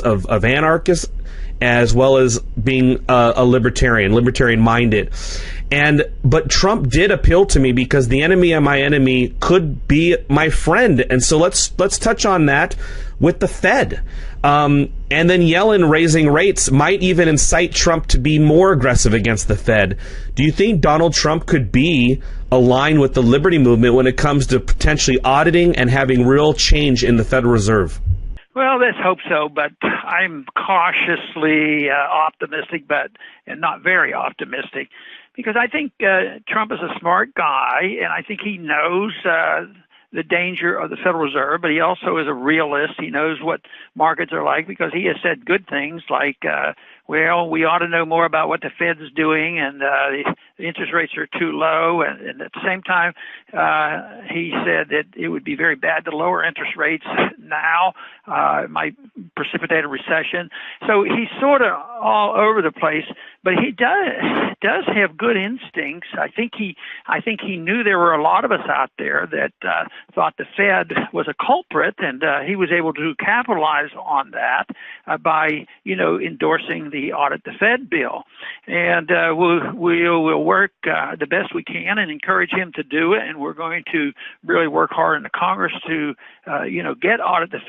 elements of anarchist as well as being a libertarian minded. But Trump did appeal to me because the enemy of my enemy could be my friend. And so let's touch on that with the Fed. And then Yellen raising rates might even incite Trump to be more aggressive against the Fed. Do you think Donald Trump could be aligned with the liberty movement when it comes to potentially auditing and having real change in the Federal Reserve? Well, let's hope so, but I'm cautiously optimistic, and not very optimistic, because I think Trump is a smart guy, and I think he knows the danger of the Federal Reserve, but he also is a realist. He knows what markets are like because he has said good things like, well, we ought to know more about what the Fed's doing, and the interest rates are too low. And at the same time, he said that it would be very bad to lower interest rates now. It might precipitate a recession. So he's sort of all over the place, but he does have good instincts. I think he knew there were a lot of us out there that thought the Fed was a culprit, and he was able to capitalize on that by endorsing the Audit the Fed bill. And we'll work the best we can and encourage him to do it. And we're going to really work hard in the Congress to get Audit the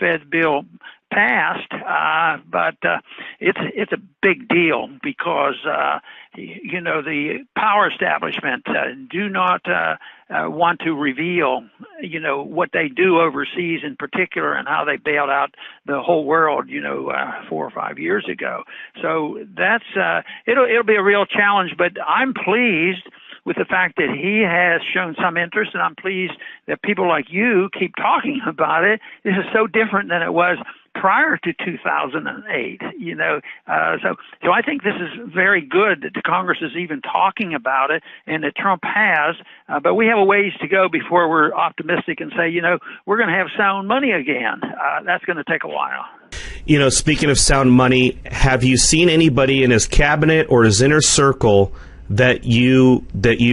Fed bill passed, but it's a big deal because the power establishment do not want to reveal what they do overseas in particular and how they bailed out the whole world 4 or 5 years ago. So that's it'll be a real challenge, but I'm pleased with the fact that he has shown some interest, and I'm pleased that people like you keep talking about it. This is so different than it was prior to 2008, so I think this is very good that the Congress is even talking about it and that Trump has, but we have a ways to go before we're optimistic and say, we're going to have sound money again. That's going to take a while. Speaking of sound money, have you seen anybody in his cabinet or his inner circle that you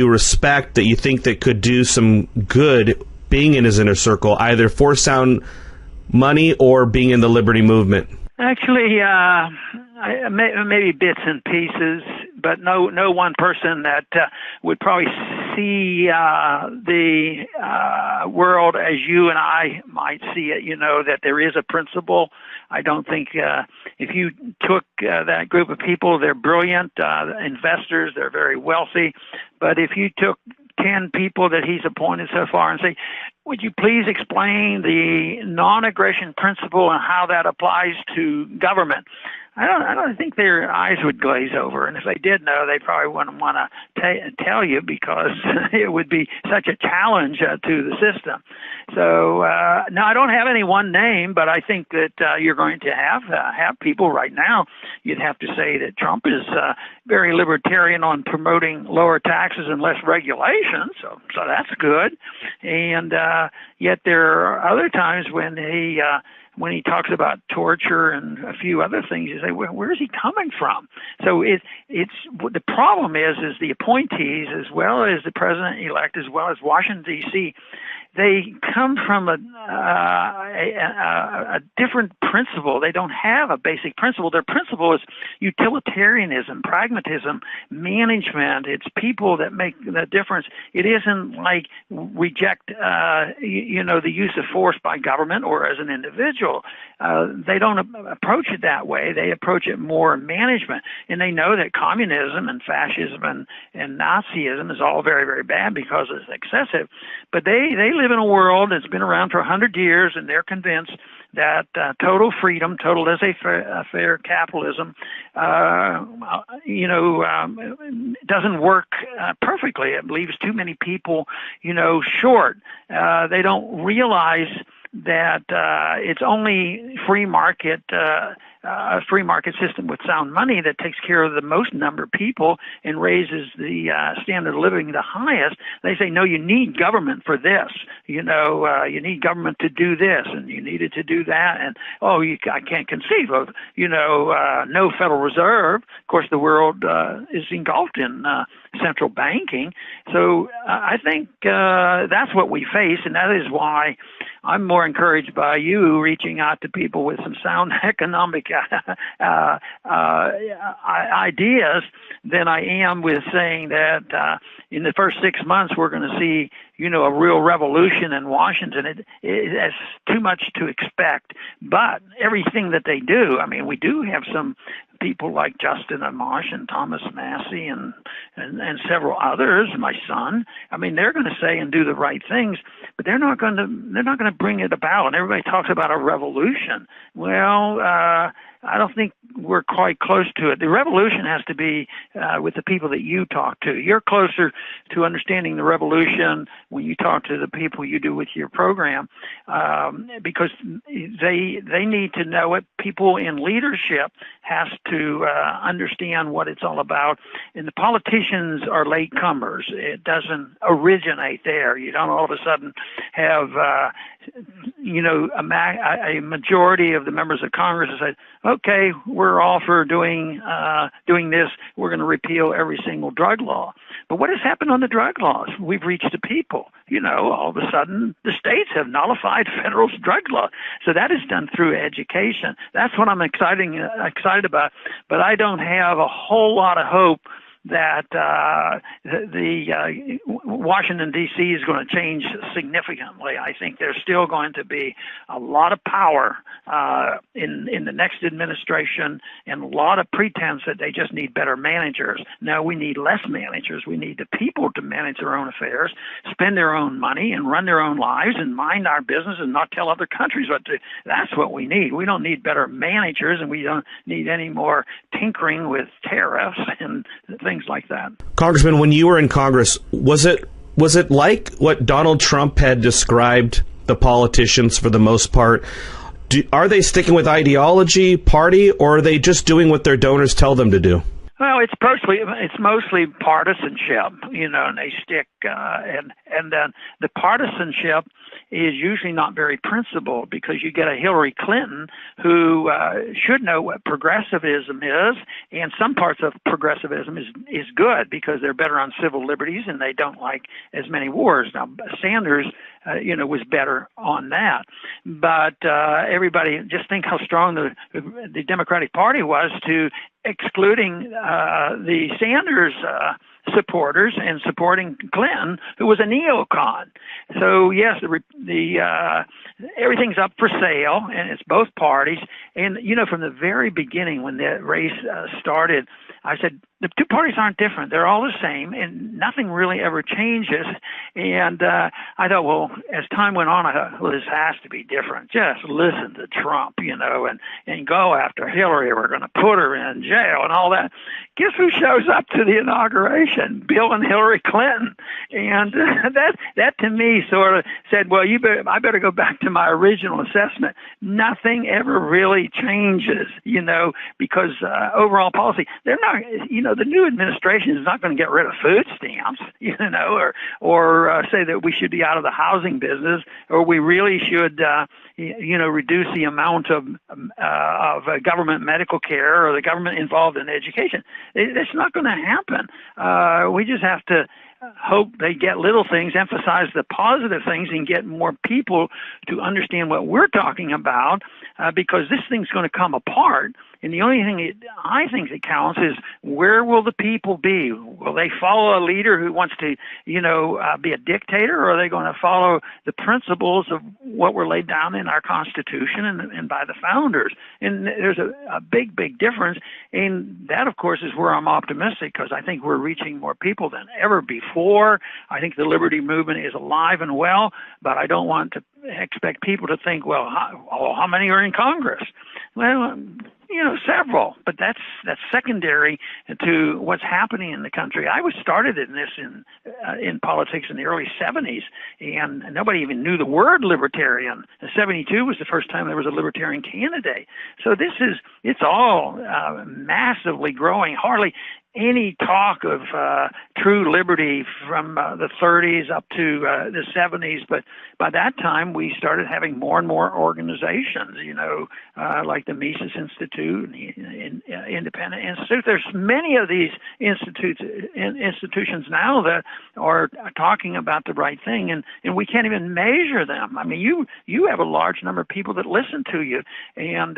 respect, that you think that could do some good being in his inner circle, either for sound money or being in the liberty movement? Actually, maybe bits and pieces, but no one person that would probably see the world as you and I might see it, that there is a principle. I don't think if you took that group of people, they're brilliant investors, they're very wealthy, but if you took 10 people that he's appointed so far and say, would you please explain the non-aggression principle and how that applies to government? I don't think their eyes would glaze over, and if they did know, they probably wouldn't want to tell you because it would be such a challenge to the system. So, no, I don't have any one name, but I think that you're going to have people right now. You'd have to say that Trump is very libertarian on promoting lower taxes and less regulation, so that's good. And yet there are other times when he talks about torture and a few other things, you say, well, where is he coming from? So it's the problem is the appointees, as well as the president-elect, as well as Washington, D.C., they come from a different principle. They don't have a basic principle. Their principle is utilitarianism, pragmatism, management. It's people that make the difference. It isn't like reject, the use of force by government or as an individual. They don't approach it that way. They approach it more management. And they know that communism and fascism and Nazism is all very, very bad because it's excessive. But they live in a world that's been around for 100 years, and they're convinced that total freedom, total laissez-faire capitalism, doesn't work perfectly. It leaves too many people, short. They don't realize that it's only a free market system with sound money that takes care of the most number of people and raises the standard of living the highest. They say, no, you need government for this. You need government to do this, and you need it to do that. And, I can't conceive of, no Federal Reserve. Of course, the world is engulfed in central banking. So I think that's what we face, and that is why I'm more encouraged by you reaching out to people with some sound economic ideas than I am with saying that in the first 6 months we're going to see, a real revolution in Washington. It's too much to expect. But everything that they do, we do have some people like Justin Amash and Thomas Massey and several others, my son. They're going to say and do the right things, but they're not going to bring it about. And everybody talks about a revolution. Well, I don't think we're quite close to it. The revolution has to be with the people that you talk to. You're closer to understanding the revolution when you talk to the people you do with your program, because they need to know it. People in leadership has to understand what it's all about. And the politicians are latecomers. It doesn't originate there. You don't all of a sudden have a majority of the members of Congress say, okay, we're all for doing this. We're going to repeal every single drug law. But what has happened on the drug laws? We've reached the people. All of a sudden, the states have nullified federal drug law. So that is done through education. That's what I'm excited about. But I don't have a whole lot of hope that the Washington, D.C. is going to change significantly. I think there's still going to be a lot of power in the next administration and a lot of pretense that they just need better managers. No, we need less managers. We need the people to manage their own affairs, spend their own money, and run their own lives and mind our business and not tell other countries what to do. That's what we need. We don't need better managers, and we don't need any more tinkering with tariffs and things like that. Congressman, when you were in Congress, was it like what Donald Trump had described the politicians for the most part? Are they sticking with ideology, party, or are they just doing what their donors tell them to do? Well, it's mostly partisanship, and they stick, and then the partisanship is usually not very principled, because you get a Hillary Clinton who should know what progressivism is, and some parts of progressivism is good because they're better on civil liberties and they don't like as many wars. Now, Sanders, was better on that, but everybody just think how strong the Democratic Party was to excluding the Sanders supporters and supporting Clinton, who was a neocon. So yes, the everything's up for sale, and it's both parties. And from the very beginning, when the race started, I said the two parties aren't different; they're all the same, and nothing really ever changes. And I thought, well, as time went on, I thought, well, this has to be different. Just listen to Trump, and go after Hillary. We're going to put her in jail and all that. Guess who shows up to the inauguration? Bill and Hillary Clinton. And that to me sort of said, well, I better go back to my original assessment. Nothing ever really changes, because overall policy, they're not, the new administration is not going to get rid of food stamps, or say that we should be out of the housing business, or we really should, reduce the amount of government medical care or the government involved in education. It's not going to happen. We just have to hope they get little things, emphasize the positive things, and get more people to understand what we're talking about, because this thing's going to come apart. And the only thing I think that counts is, where will the people be? Will they follow a leader who wants to, be a dictator, or are they going to follow the principles of what were laid down in our Constitution and by the founders? And there's a big, big difference. And that, of course, is where I'm optimistic, because I think we're reaching more people than ever before. I think the liberty movement is alive and well, but I don't want to expect people to think, well, how many are in Congress? Well, several, but that's secondary to what's happening in the country. I was started in this in politics in the early 70s, and nobody even knew the word libertarian. 72 was the first time there was a libertarian candidate. So it's all massively growing. Hardly any talk of true liberty from the 30s up to the 70s. But by that time, we started having more and more organizations, like the Mises Institute and Independent Institute. There's many of these institutions now that are talking about the right thing, and we can't even measure them. I mean, you have a large number of people that listen to you, and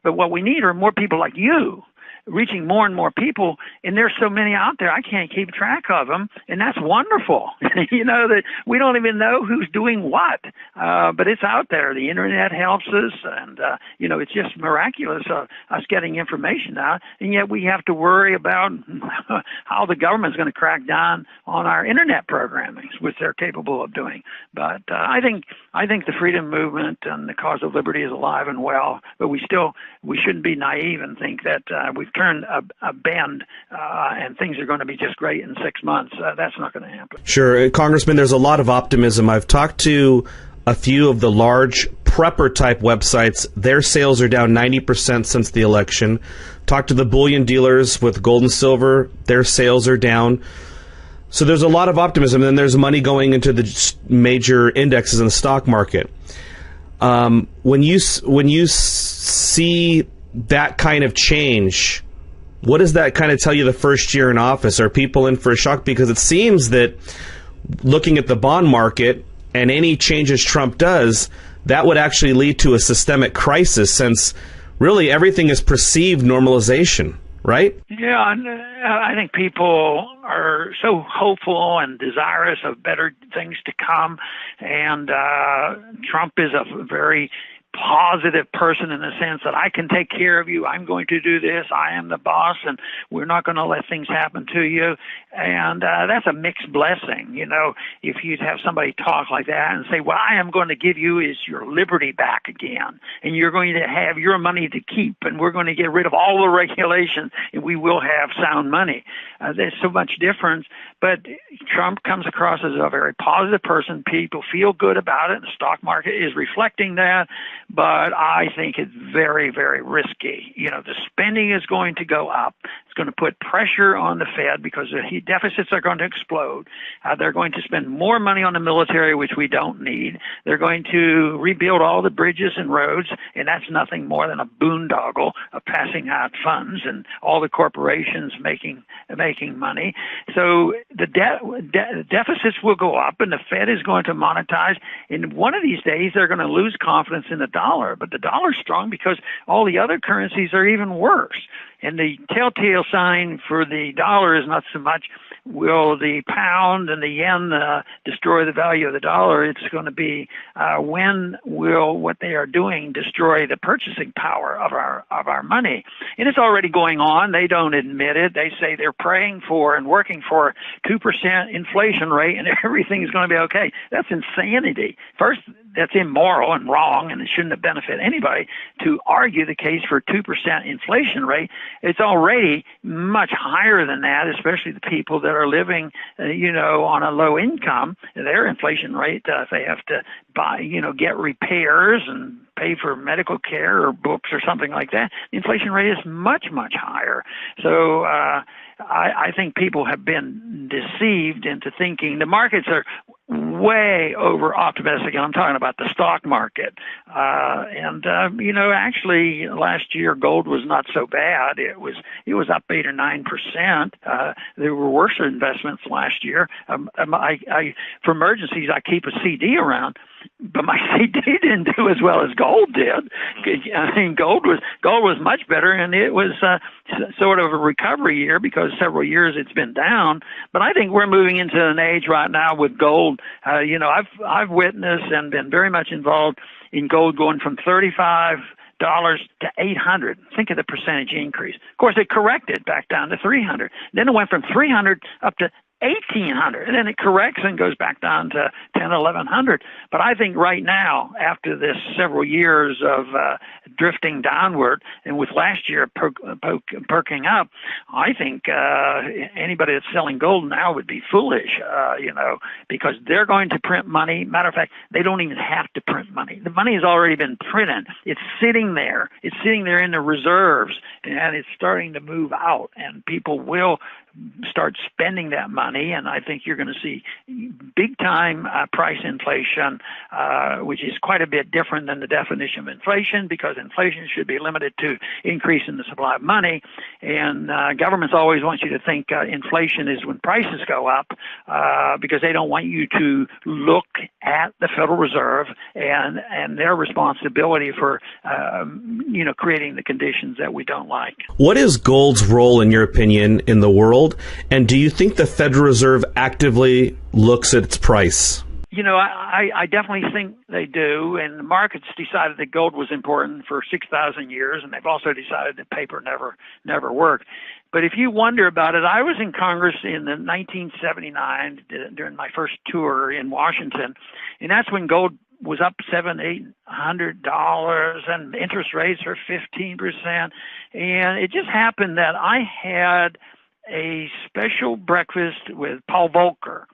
but what we need are more people like you, reaching more and more people, and there's so many out there I can't keep track of them, and that's wonderful. That we don't even know who's doing what, but it's out there. The internet helps us, and it's just miraculous us getting information out, and yet we have to worry about how the government's going to crack down on our internet programming, which they're capable of doing. But I think the freedom movement and the cause of liberty is alive and well, but we shouldn't be naive and think that we've turned a bend and things are going to be just great in 6 months. That's not going to happen. Sure. Congressman, there's a lot of optimism. I've talked to a few of the large prepper-type websites. Their sales are down 90% since the election. Talked to the bullion dealers with gold and silver. Their sales are down. So there's a lot of optimism. And there's money going into the major indexes in the stock market. When you see that kind of change, what does that kind of tell you the first year in office? Are people in for a shock? Because it seems that looking at the bond market and any changes Trump does, that would actually lead to a systemic crisis, since really everything is perceived normalization, right? Yeah, and I think people are so hopeful and desirous of better things to come, and Trump is a very positive person in the sense that I can take care of you. I'm going to do this. I am the boss, and we're not going to let things happen to you. And that's a mixed blessing. If you'd have somebody talk like that and say, what I am going to give you is your liberty back again, and you're going to have your money to keep, and we're going to get rid of all the regulations, and we will have sound money. There's so much difference. But Trump comes across as a very positive person. People feel good about it. The stock market is reflecting that. But I think it's very, very risky. The spending is going to go up. It's going to put pressure on the Fed because the deficits are going to explode. They're going to spend more money on the military, which we don't need. They're going to rebuild all the bridges and roads, and that's nothing more than a boondoggle of passing out funds and all the corporations making money. So the deficits will go up, and the Fed is going to monetize. And one of these days, they're going to lose confidence in the dollar. But the dollar's strong because all the other currencies are even worse. And the telltale sign for the dollar is not so much will the pound and the yen destroy the value of the dollar. It's going to be when will what they are doing destroy the purchasing power of our money. And it's already going on. They don't admit it. They say they're praying for and working for 2% inflation rate, and everything's going to be okay. That's insanity. First, that's immoral and wrong, and it shouldn't have benefited anybody to argue the case for 2% inflation rate. It's already much higher than that, especially the people that are living, on a low income. Their inflation rate, if they have to buy, get repairs and pay for medical care or books or something like that, the inflation rate is much, much higher. So I think people have been deceived into thinking the markets are way over optimistic, and I'm talking about the stock market. Actually last year gold was not so bad. It was up 8 or 9%. There were worse investments last year. For emergencies, I keep a CD around, but my CD didn't do as well as gold did. I mean, gold was much better, and it was sort of a recovery year because several years it's been down. But I think we're moving into an age right now with gold. I've witnessed and been very much involved in gold going from $35 to $800. Think of the percentage increase. Of course, it corrected back down to $300. Then it went from $300 up to 1,800, and then it corrects and goes back down to 10, 1,100. But I think right now, after this several years of drifting downward, and with last year perking up, I think anybody that's selling gold now would be foolish, because they're going to print money. Matter of fact, they don't even have to print money. The money has already been printed. It's sitting there. It's sitting there in the reserves, and it's starting to move out, and people will start spending that money, and I think you're going to see big-time price inflation, which is quite a bit different than the definition of inflation, because inflation should be limited to increase in the supply of money, and governments always want you to think inflation is when prices go up, because they don't want you to look at the Federal Reserve and their responsibility for creating the conditions that we don't like. What is gold's role, in your opinion, in the world? And do you think the Federal Reserve actively looks at its price? I definitely think they do, and the markets decided that gold was important for 6,000 years, and they've also decided that paper never worked. But if you wonder about it, I was in Congress in 1979 during my first tour in Washington, and that's when gold was up $700-800, and interest rates are 15%, and it just happened that I had a special breakfast with Paul Volcker,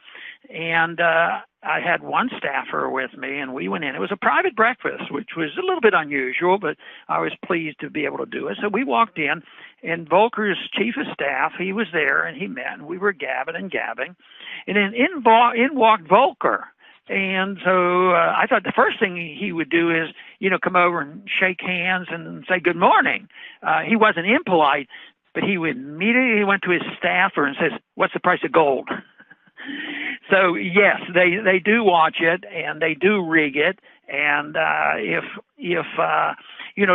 and I had one staffer with me, and we went in. It was a private breakfast, which was a little bit unusual, but I was pleased to be able to do it. So we walked in, and Volcker's chief of staff, he was there, and he met, and we were gabbing, and then in walked Volcker. And so I thought the first thing he would do is, come over and shake hands and say good morning. He wasn't impolite, but he would immediately went to his staffer and says, "What's the price of gold?" So yes, they do watch it, and they do rig it. And if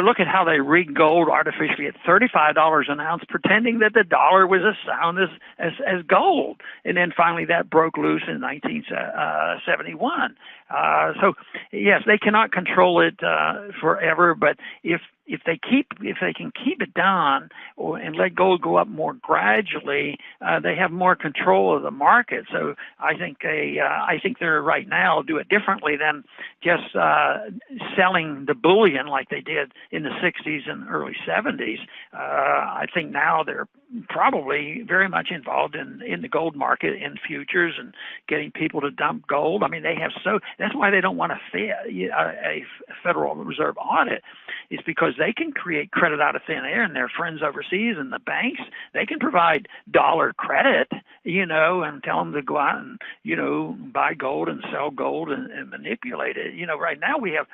look at how they rigged gold artificially at $35 an ounce, pretending that the dollar was as sound as gold. And then finally that broke loose in 1971. So yes, they cannot control it forever, but if they can keep it down and let gold go up more gradually, they have more control of the market. So I think they're right now do it differently than just selling the bullion like they did in the 60s and early 70s. I think now they're probably very much involved in the gold market in futures and getting people to dump gold. I mean, that's why they don't want a Federal Reserve audit, is because they can create credit out of thin air, and their friends overseas and the banks, they can provide dollar credit, and tell them to go out and, buy gold and sell gold and manipulate it. Right now we have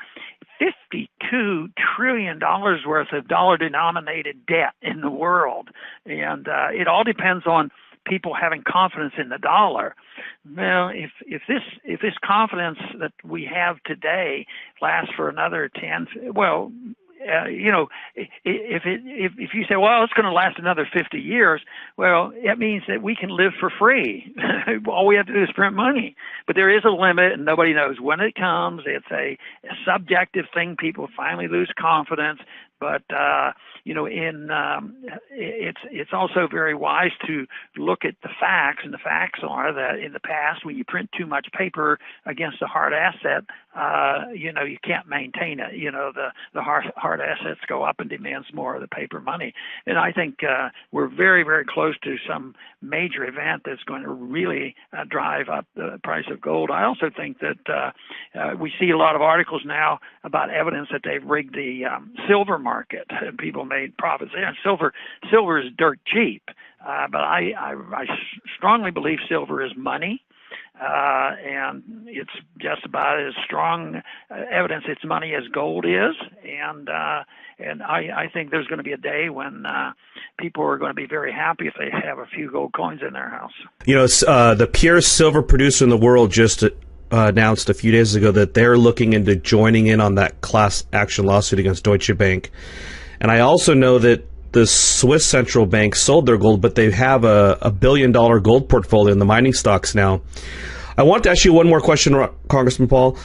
$52 trillion worth of dollar-denominated debt in the world, and it all depends on people having confidence in the dollar. Well, if this confidence that we have today lasts for another 10, well, if you say, well, it's going to last another 50 years, well, that means that we can live for free. All we have to do is print money. But there is a limit, and nobody knows when it comes. It's a subjective thing. People finally lose confidence. But it's also very wise to look at the facts, and the facts are that in the past, when you print too much paper against a hard asset, you can't maintain it. The hard assets go up and demands more of the paper money. And I think we're very, very close to some major event that's going to really drive up the price of gold. I also think that we see a lot of articles now about evidence that they've rigged the silver market, and people made profits there. And silver is dirt cheap, but I strongly believe silver is money, and it's just about as strong evidence it's money as gold is. And I think there's going to be a day when people are going to be very happy if they have a few gold coins in their house. The purest silver producer in the world just announced a few days ago that they're looking into joining in on that class action lawsuit against Deutsche Bank. And I also know that the Swiss central bank sold their gold, but they have a $1 billion gold portfolio in the mining stocks now. I want to ask you one more question, Congressman Paul.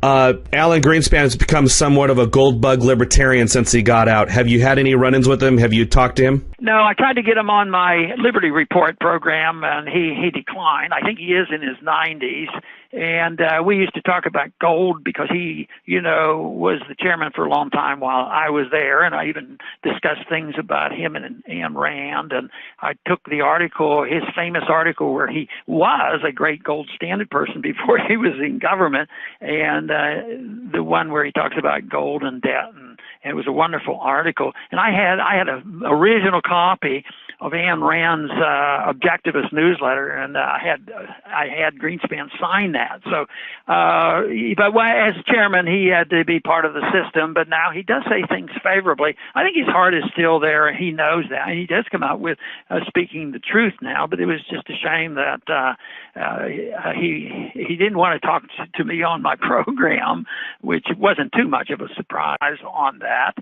Alan Greenspan has become somewhat of a gold bug libertarian since he got out. Have you had any run-ins with him? Have you talked to him? No, I tried to get him on my Liberty Report program, and he declined. I think he is in his 90s. And we used to talk about gold because he, was the chairman for a long time while I was there. And I even discussed things about him and Ayn Rand. And I took the article, his famous article, where he was a great gold standard person before he was in government, and the one where he talks about gold and debt. And it was a wonderful article. And I had an original copy of Ayn Rand's Objectivist newsletter, and I had Greenspan sign that. So, but as chairman, he had to be part of the system. But now he does say things favorably. I think his heart is still there. He knows that, and he does come out with speaking the truth now. But it was just a shame that he didn't want to talk to me on my program, which wasn't too much of a surprise on that,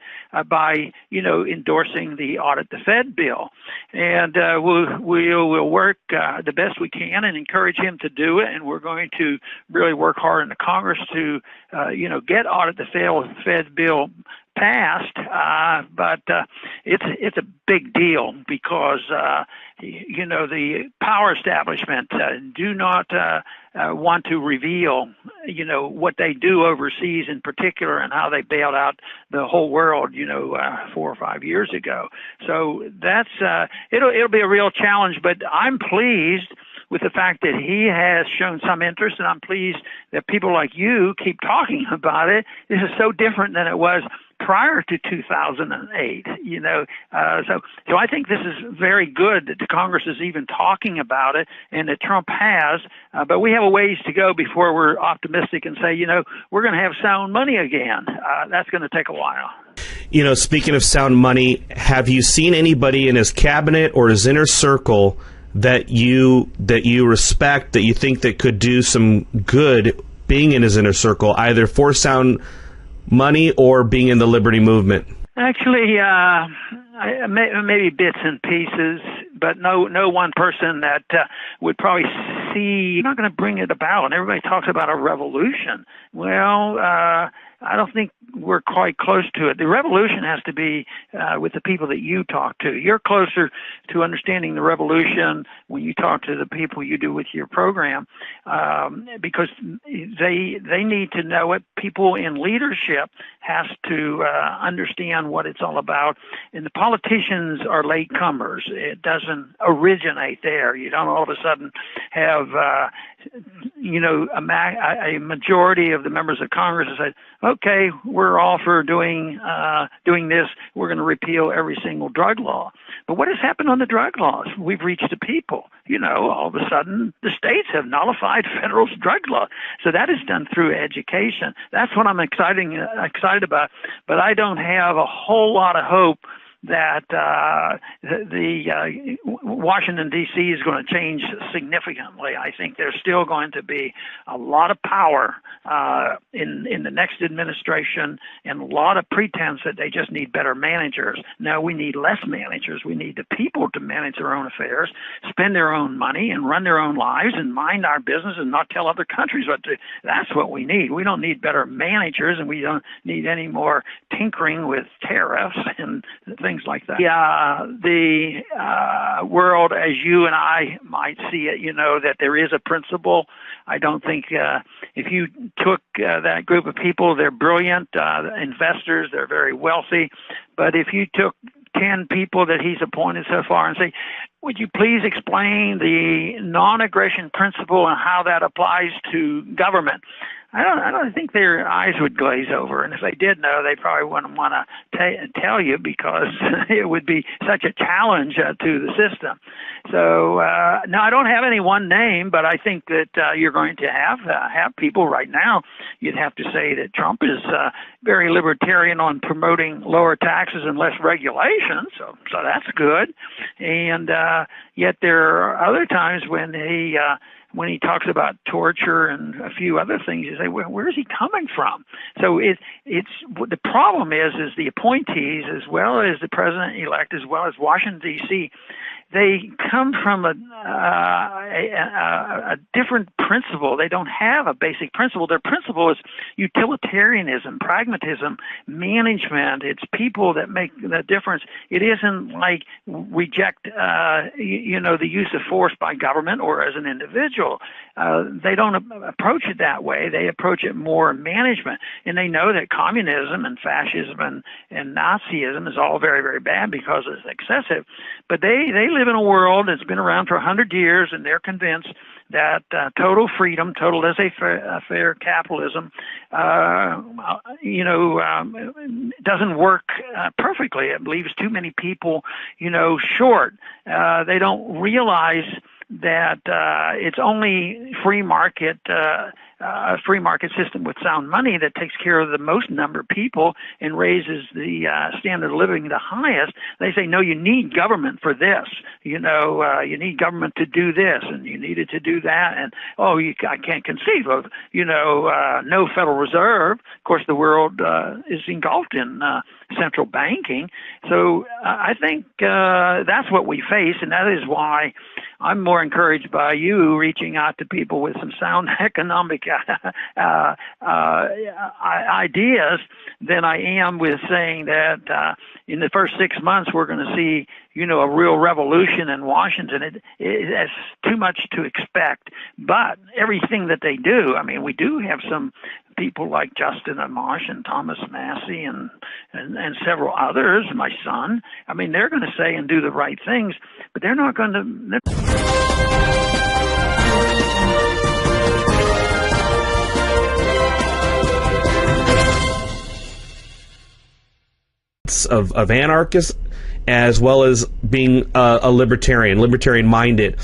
by endorsing the Audit the Fed bill. And we'll work the best we can and encourage him to do it. And we're going to really work hard in the Congress to, get Audit the Fed bill passed. But it's a big deal because, the power establishment do not want to reveal, what they do overseas in particular and how they bailed out the whole world, 4 or 5 years ago. So that's it'll be a real challenge, but I'm pleased with the fact that he has shown some interest, and I'm pleased that people like you keep talking about it. This is so different than it was prior to 2008, so I think this is very good that the Congress is even talking about it and that Trump has, but we have a ways to go before we're optimistic and say, we're going to have sound money again. That's going to take a while. Speaking of sound money, have you seen anybody in his cabinet or his inner circle that you respect, that you think that could do some good being in his inner circle, either for sound money or being in the liberty movement? Actually, maybe bits and pieces, but no one person that would probably see. You're not going to bring it about. And everybody talks about a revolution. Well, I don't think we're quite close to it. The revolution has to be with the people that you talk to. You're closer to understanding the revolution when you talk to the people you do with your program, because they need to know it. People in leadership has to understand what it's all about. And the politicians are latecomers. It doesn't originate there. You don't all of a sudden have a majority of the members of Congress say, okay, we're all for doing this. We're going to repeal every single drug law. But what has happened on the drug laws? We've reached the people. All of a sudden, the states have nullified federal drug law. So that is done through education. That's what I'm excited about. But I don't have a whole lot of hope that the Washington, D.C. is going to change significantly. I think there's still going to be a lot of power in the next administration and a lot of pretense that they just need better managers. No, we need less managers. We need the people to manage their own affairs, spend their own money, and run their own lives and mind our business and not tell other countries what to do. That's what we need. We don't need better managers, and we don't need any more tinkering with tariffs and things like that. The world, as you and I might see it, that there is a principle. I don't think if you took that group of people, they're brilliant investors, they're very wealthy, but if you took 10 people that he's appointed so far and say, would you please explain the non-aggression principle and how that applies to government? I don't think their eyes would glaze over, and if they did know, they probably wouldn't want to tell you because it would be such a challenge to the system. So no, I don't have any one name, but I think that you're going to have people right now. You'd have to say that Trump is very libertarian on promoting lower taxes and less regulation, so that's good. And yet there are other times when he talks about torture and a few other things, you say, well, where is he coming from? So it's the problem is the appointees, as well as the president-elect, as well as Washington, D.C., they come from a different principle. They don't have a basic principle. Their principle is utilitarianism, pragmatism, management. It's people that make the difference. It isn't like reject, the use of force by government or as an individual. They don't approach it that way. They approach it more management. And they know that communism and fascism and Nazism is all very, very bad because it's excessive. But they live in a world that's been around for 100 years, and they're convinced that total freedom, total laissez-faire capitalism, doesn't work perfectly. It leaves too many people, short. They don't realize that it's only a free market system with sound money that takes care of the most number of people and raises the standard of living the highest. They say, no, you need government for this. You need government to do this, and you needed to do that. And, I can't conceive of, no Federal Reserve. Of course, the world is engulfed in central banking. So I think that's what we face, and that is why I'm more encouraged by you reaching out to people with some sound economic ideas than I am with saying that in the first 6 months we're going to see, a real revolution in Washington. It's too much to expect. But everything that they do, we do have some people like Justin Amash and Thomas Massey and several others, my son. They're going to say and do the right things, but they're not going to. Of anarchists, as well as being a libertarian minded.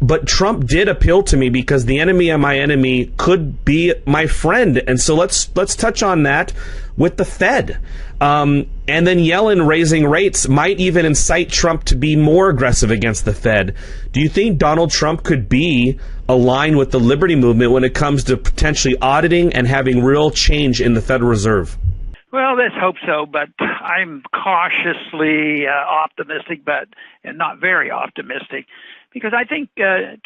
But Trump did appeal to me because the enemy of my enemy could be my friend. And so let's touch on that with the Fed. And then Yellen raising rates might even incite Trump to be more aggressive against the Fed. Do you think Donald Trump could be aligned with the liberty movement when it comes to potentially auditing and having real change in the Federal Reserve? Well, let's hope so, but I'm cautiously optimistic, and not very optimistic, because I think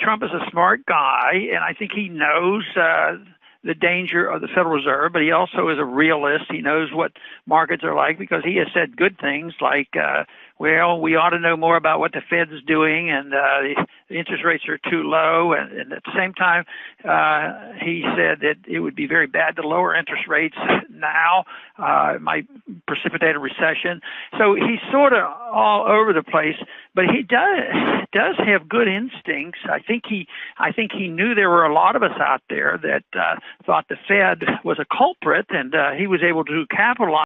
Trump is a smart guy, and I think he knows the danger of the Federal Reserve, but he also is a realist. He knows what markets are like because he has said good things like, we ought to know more about what the Fed's doing, and the interest rates are too low. And at the same time, he said that it would be very bad to lower interest rates now. It might precipitate a recession. So he's sort of all over the place, but he does have good instincts. I think he knew there were a lot of us out there that thought the Fed was a culprit, and he was able to capitalize